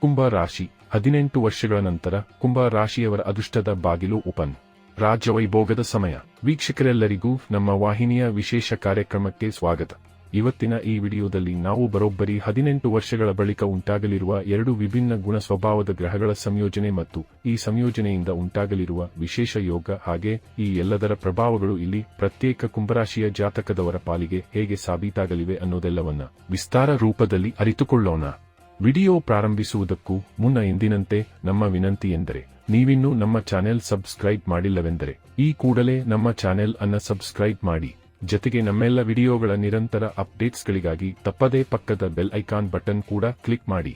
ಕುಂಭ ರಾಶಿ 18 ವರ್ಷಗಳ ನಂತರ ಕುಂಭ ರಾಶಿಯವರ ಅದೃಷ್ಟದ ಬಾಗಿಲು ಓಪನ್. ರಾಜವೈಭೋಗದ ಸಮಯ. ವೀಕ್ಷಕರೆಲ್ಲರಿಗೂ ನಮ್ಮ ವಾಹಿನಿಯ ವಿಶೇಷ ಕಾರ್ಯಕ್ರಮಕ್ಕೆ ಸ್ವಾಗತ. ಇವತ್ತಿನ ಈ ವಿಡಿಯೋದಲ್ಲಿ ನಾವು ಬರೋಬ್ಬರಿ 18 ವರ್ಷಗಳ ಬಳಿಕ ಉಂಟಾಗಲಿರುವ ಎರಡು ವಿಭಿನ್ನ ಗುಣ ಸ್ವಭಾವದ ಗ್ರಹಗಳ ಸಂಯೋಜನೆ ಮತ್ತು ಈ ಸಂಯೋಜನೆಯಿಂದ ಉಂಟಾಗಲಿರುವ ವಿಶೇಷ ಯೋಗ ಹಾಗೆ ಈ ಎಲ್ಲದರ ಪ್ರಭಾವಗಳು ಇಲ್ಲಿ ಪ್ರತ್ಯೇಕ ಕುಂಭರಾಶಿಯ ಜಾತಕದವರ ಪಾಲಿಗೆ ಹೇಗೆ ಸಾಬೀತಾಗಲಿವೆ ಅನ್ನೋದೆಲ್ಲವನ್ನ ವಿಸ್ತಾರ ರೂಪದಲ್ಲಿ ಅರಿತುಕೊಳ್ಳೋಣ. ವಿಡಿಯೋ ಪ್ರಾರಂಭಿಸುವುದಕ್ಕೂ ಮುನ್ನ ಎಂದಿನಂತೆ ನಮ್ಮ ವಿನಂತಿ ಎಂದರೆ ನೀವಿನ್ನೂ ನಮ್ಮ ಚಾನೆಲ್ ಸಬ್ಸ್ಕ್ರೈಬ್ ಮಾಡಿಲ್ಲವೆಂದರೆ ಈ ಕೂಡಲೇ ನಮ್ಮ ಚಾನೆಲ್ ಅನ್ನು ಸಬ್ಸ್ಕ್ರೈಬ್ ಮಾಡಿ. ಜೊತೆಗೆ ನಮ್ಮೆಲ್ಲ ವಿಡಿಯೋಗಳ ನಿರಂತರ ಅಪ್ಡೇಟ್ಸ್ಗಳಿಗಾಗಿ ತಪ್ಪದೇ ಪಕ್ಕದ ಬೆಲ್ ಐಕಾನ್ ಬಟನ್ ಕೂಡ ಕ್ಲಿಕ್ ಮಾಡಿ.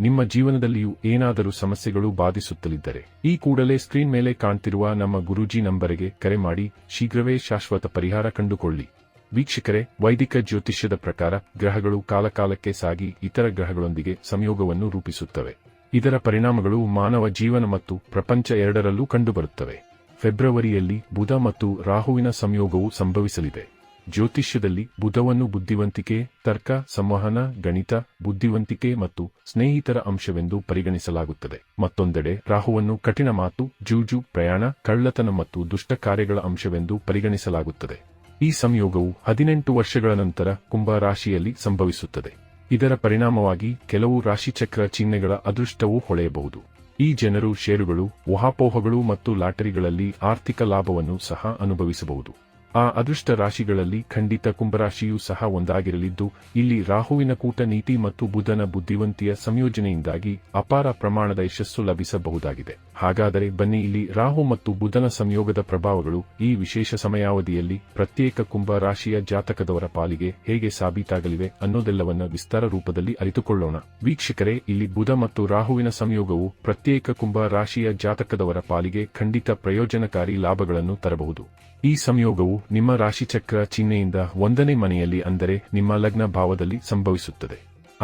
ನಿಮ್ಮ ಜೀವನದಲ್ಲಿಯೂ ಏನಾದರೂ ಸಮಸ್ಯೆಗಳು ಬಾಧಿಸುತ್ತಲಿದ್ದರೆ ಈ ಕೂಡಲೇ ಸ್ಕ್ರೀನ್ ಮೇಲೆ ಕಾಣ್ತಿರುವ ನಮ್ಮ ಗುರೂಜಿ ನಂಬರಿಗೆ ಕರೆ ಮಾಡಿ ಶೀಘ್ರವೇ ಶಾಶ್ವತ ಪರಿಹಾರ ಕಂಡುಕೊಳ್ಳಿ. ವೀಕ್ಷಕರೇ, ವೈದಿಕ ಜ್ಯೋತಿಷ್ಯದ ಪ್ರಕಾರ ಗ್ರಹಗಳು ಕಾಲಕಾಲಕ್ಕೆ ಸಾಗಿ ಇತರ ಗ್ರಹಗಳೊಂದಿಗೆ ಸಂಯೋಗವನ್ನು ರೂಪಿಸುತ್ತವೆ. ಇದರ ಪರಿಣಾಮಗಳು ಮಾನವ ಜೀವನ ಮತ್ತು ಪ್ರಪಂಚ ಎರಡರಲ್ಲೂ ಕಂಡುಬರುತ್ತವೆ. ಫೆಬ್ರವರಿಯಲ್ಲಿ ಬುಧ ಮತ್ತು ರಾಹುವಿನ ಸಂಯೋಗವು ಸಂಭವಿಸಲಿದೆ. ಜ್ಯೋತಿಷ್ಯದಲ್ಲಿ ಬುಧವನ್ನು ಬುದ್ಧಿವಂತಿಕೆ, ತರ್ಕ, ಸಂವಹನ, ಗಣಿತ, ಬುದ್ಧಿವಂತಿಕೆ ಮತ್ತು ಸ್ನೇಹಿತರ ಅಂಶವೆಂದು ಪರಿಗಣಿಸಲಾಗುತ್ತದೆ. ಮತ್ತೊಂದೆಡೆ ರಾಹುವನ್ನು ಕಠಿಣ ಮಾತು, ಜೂಜು, ಪ್ರಯಾಣ, ಕಳ್ಳತನ ಮತ್ತು ದುಷ್ಟ ಕಾರ್ಯಗಳ ಅಂಶವೆಂದು ಪರಿಗಣಿಸಲಾಗುತ್ತದೆ. ಈ ಸಂಯೋಗವು 18 ವರ್ಷಗಳ ನಂತರ ಕುಂಭ ರಾಶಿಯಲ್ಲಿ ಸಂಭವಿಸುತ್ತದೆ. ಇದರ ಪರಿಣಾಮವಾಗಿ ಕೆಲವು ರಾಶಿಚಕ್ರ ಚಿಹ್ನೆಗಳ ಅದೃಷ್ಟವೂ ಹೊಳೆಯಬಹುದು. ಈ ಜನರು ಷೇರುಗಳು, ಊಹಾಪೋಹಗಳು ಮತ್ತು ಲಾಟರಿಗಳಲ್ಲಿ ಆರ್ಥಿಕ ಲಾಭವನ್ನು ಸಹ ಅನುಭವಿಸಬಹುದು. ಆ ಅದೃಷ್ಟ ರಾಶಿಗಳಲ್ಲಿ ಖಂಡಿತ ಕುಂಭರಾಶಿಯೂ ಸಹ ಒಂದಾಗಿರಲಿದ್ದು, ಇಲ್ಲಿ ರಾಹುವಿನ ಕೂಟನೀತಿ ಮತ್ತು ಬುಧನ ಬುದ್ಧಿವಂತಿಯ ಸಂಯೋಜನೆಯಿಂದಾಗಿ ಅಪಾರ ಪ್ರಮಾಣದ ಯಶಸ್ಸು ಲಭಿಸಬಹುದಾಗಿದೆ. ಹಾಗಾದರೆ ಬನ್ನಿ ಇಲ್ಲಿ ರಾಹು ಮತ್ತು ಬುಧನ ಸಂಯೋಗದ ಪ್ರಭಾವಗಳು ಈ ವಿಶೇಷ ಸಮಯಾವಧಿಯಲ್ಲಿ ಪ್ರತ್ಯೇಕ ಕುಂಭ ರಾಶಿಯ ಜಾತಕದವರ ಪಾಲಿಗೆ ಹೇಗೆ ಸಾಬೀತಾಗಲಿವೆ ಅನ್ನೋದೆಲ್ಲವನ್ನ ವಿಸ್ತಾರ ರೂಪದಲ್ಲಿ ಅರಿತುಕೊಳ್ಳೋಣ. ವೀಕ್ಷಕರೇ, ಇಲ್ಲಿ ಬುಧ ಮತ್ತು ರಾಹುವಿನ ಸಂಯೋಗವು ಪ್ರತ್ಯೇಕ ಕುಂಭ ರಾಶಿಯ ಜಾತಕದವರ ಪಾಲಿಗೆ ಖಂಡಿತ ಪ್ರಯೋಜನಕಾರಿ ಲಾಭಗಳನ್ನು ತರಬಹುದು. ಈ ಸಂಯೋಗವು ನಿಮ್ಮ ರಾಶಿಚಕ್ರ ಚಿಹ್ನೆಯಿಂದ 1ನೇ ಮನೆಯಲ್ಲಿ ಅಂದರೆ ನಿಮ್ಮ ಲಗ್ನ ಭಾವದಲ್ಲಿ ಸಂಭವಿಸುತ್ತದೆ.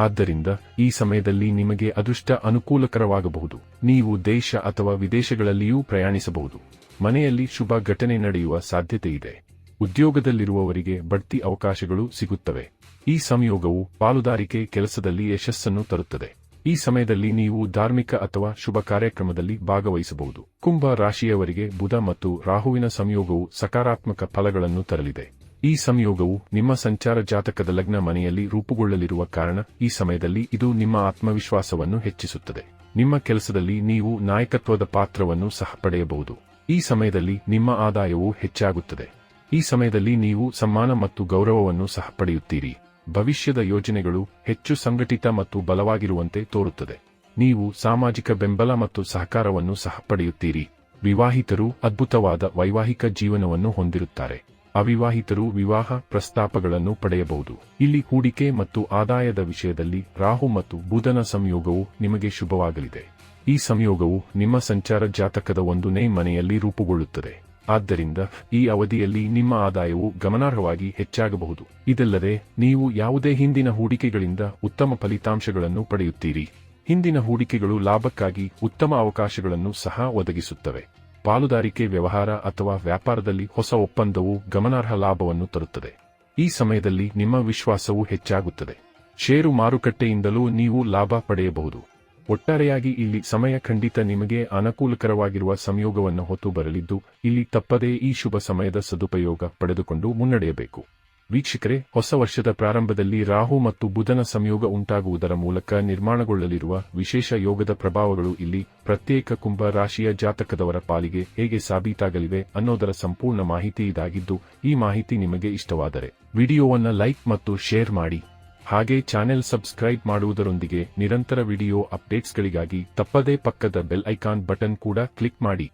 ಆದ್ದರಿಂದ ಈ ಸಮಯದಲ್ಲಿ ನಿಮಗೆ ಅದೃಷ್ಟ ಅನುಕೂಲಕರವಾಗಬಹುದು. ನೀವು ದೇಶ ಅಥವಾ ವಿದೇಶಗಳಲ್ಲಿಯೂ ಪ್ರಯಾಣಿಸಬಹುದು. ಮನೆಯಲ್ಲಿ ಶುಭ ಘಟನೆ ನಡೆಯುವ ಸಾಧ್ಯತೆಯಿದೆ. ಉದ್ಯೋಗದಲ್ಲಿರುವವರಿಗೆ ಬಡ್ತಿ ಅವಕಾಶಗಳು ಸಿಗುತ್ತವೆ. ಈ ಸಂಯೋಗವು ಪಾಲುದಾರಿಕೆ ಕೆಲಸದಲ್ಲಿ ಯಶಸ್ಸನ್ನು ತರುತ್ತದೆ. ಈ ಸಮಯದಲ್ಲಿ ನೀವು ಧಾರ್ಮಿಕ ಅಥವಾ ಶುಭ ಕಾರ್ಯಕ್ರಮದಲ್ಲಿ ಭಾಗವಹಿಸಬಹುದು. ಕುಂಭ ರಾಶಿಯವರಿಗೆ ಬುಧ ಮತ್ತು ರಾಹುವಿನ ಸಂಯೋಗವು ಸಕಾರಾತ್ಮಕ ಫಲಗಳನ್ನು ತರಲಿದೆ. ಈ ಸಂಯೋಗವು ನಿಮ್ಮ ಸಂಚಾರ ಜಾತಕದ ಲಗ್ನ ಮನೆಯಲ್ಲಿ ರೂಪುಗೊಳ್ಳಲಿರುವ ಕಾರಣ ಈ ಸಮಯದಲ್ಲಿ ಇದು ನಿಮ್ಮ ಆತ್ಮವಿಶ್ವಾಸವನ್ನು ಹೆಚ್ಚಿಸುತ್ತದೆ. ನಿಮ್ಮ ಕೆಲಸದಲ್ಲಿ ನೀವು ನಾಯಕತ್ವದ ಪಾತ್ರವನ್ನು ಸಹ ಪಡೆಯಬಹುದು. ಈ ಸಮಯದಲ್ಲಿ ನಿಮ್ಮ ಆದಾಯವು ಹೆಚ್ಚಾಗುತ್ತದೆ. ಈ ಸಮಯದಲ್ಲಿ ನೀವು ಸಮ್ಮಾನ ಮತ್ತು ಗೌರವವನ್ನು ಸಹ ಪಡೆಯುತ್ತೀರಿ. ಭವಿಷ್ಯದ ಯೋಜನೆಗಳು ಹೆಚ್ಚು ಸಂಘಟಿತ ಮತ್ತು ಬಲವಾಗಿರುವಂತೆ ತೋರುತ್ತದೆ. ನೀವು ಸಾಮಾಜಿಕ ಬೆಂಬಲ ಮತ್ತು ಸಹಕಾರವನ್ನು ಸಹ ಪಡೆಯುತ್ತೀರಿ. ವಿವಾಹಿತರು ಅದ್ಭುತವಾದ ವೈವಾಹಿಕ ಜೀವನವನ್ನು ಹೊಂದಿರುತ್ತಾರೆ. ಅವಿವಾಹಿತರು ವಿವಾಹ ಪ್ರಸ್ತಾಪಗಳನ್ನು ಪಡೆಯಬಹುದು. ಇಲ್ಲಿ ಹೂಡಿಕೆ ಮತ್ತು ಆದಾಯದ ವಿಷಯದಲ್ಲಿ ರಾಹು ಮತ್ತು ಬುಧನ ಸಂಯೋಗವು ನಿಮಗೆ ಶುಭವಾಗಲಿದೆ. ಈ ಸಂಯೋಗವು ನಿಮ್ಮ ಸಂಚಾರ ಜಾತಕದ 1ನೇ ಮನೆಯಲ್ಲಿ ರೂಪುಗೊಳ್ಳುತ್ತದೆ. ಆದ್ದರಿಂದ ಈ ಅವಧಿಯಲ್ಲಿ ನಿಮ್ಮ ಆದಾಯವು ಗಮನಾರ್ಹವಾಗಿ ಹೆಚ್ಚಾಗಬಹುದು. ಇದಲ್ಲದೆ ನೀವು ಯಾವುದೇ ಹಿಂದಿನ ಹೂಡಿಕೆಗಳಿಂದ ಉತ್ತಮ ಫಲಿತಾಂಶಗಳನ್ನು ಪಡೆಯುತ್ತೀರಿ. ಹಿಂದಿನ ಹೂಡಿಕೆಗಳು ಲಾಭಕ್ಕಾಗಿ ಉತ್ತಮ ಅವಕಾಶಗಳನ್ನು ಸಹ ಒದಗಿಸುತ್ತವೆ. ಪಾಲುದಾರಿಕೆ ವ್ಯವಹಾರ ಅಥವಾ ವ್ಯಾಪಾರದಲ್ಲಿ ಹೊಸ ಒಪ್ಪಂದವು ಗಮನಾರ್ಹ ಲಾಭವನ್ನು ತರುತ್ತದೆ. ಈ ಸಮಯದಲ್ಲಿ ನಿಮ್ಮ ವಿಶ್ವಾಸವು ಹೆಚ್ಚಾಗುತ್ತದೆ. ಷೇರು ಮಾರುಕಟ್ಟೆಯಿಂದಲೂ ನೀವು ಲಾಭ ಪಡೆಯಬಹುದು. ಒಟ್ಟಾರೆಯಾಗಿ ಇಲ್ಲಿ ಸಮಯ ಖಂಡಿತ ನಿಮಗೆ ಅನುಕೂಲಕರವಾಗಿರುವ ಸಂಯೋಗವನ್ನು ಹೊತ್ತು ಬರಲಿದ್ದು, ಇಲ್ಲಿ ತಪ್ಪದೇ ಈ ಶುಭ ಸಮಯದ ಸದುಪಯೋಗ ಪಡೆದುಕೊಂಡು ಮುನ್ನಡೆಯಬೇಕು. ವೀಕ್ಷಕರೇ, ಹೊಸ ವರ್ಷದ ಪ್ರಾರಂಭದಲ್ಲಿ ರಾಹು ಮತ್ತು ಬುಧನ ಸಂಯೋಗ ಉಂಟಾಗುವುದರ ಮೂಲಕ ನಿರ್ಮಾಣಗೊಳ್ಳಲಿರುವ ವಿಶೇಷ ಯೋಗದ ಪ್ರಭಾವಗಳು ಇಲ್ಲಿ ಪ್ರತ್ಯೇಕ ಕುಂಭ ರಾಶಿಯ ಜಾತಕದವರ ಪಾಲಿಗೆ ಹೇಗೆ ಸಾಬೀತಾಗಲಿವೆ ಅನ್ನೋದರ ಸಂಪೂರ್ಣ ಮಾಹಿತಿ ಇದಾಗಿದ್ದು, ಈ ಮಾಹಿತಿ ನಿಮಗೆ ಇಷ್ಟವಾದರೆ ವಿಡಿಯೋವನ್ನು ಲೈಕ್ ಮತ್ತು ಶೇರ್ ಮಾಡಿ. ಹಾಗೆ ಚಾನೆಲ್ ಸಬ್ಸ್ಕ್ರೈಬ್ ಮಾಡುವುದರೊಂದಿಗೆ ನಿರಂತರ ವಿಡಿಯೋ ಅಪ್ಡೇಟ್ಸ್ಗಳಿಗಾಗಿ ತಪ್ಪದೇ ಪಕ್ಕದ ಬೆಲ್ ಐಕಾನ್ ಬಟನ್ ಕೂಡ ಕ್ಲಿಕ್ ಮಾಡಿ.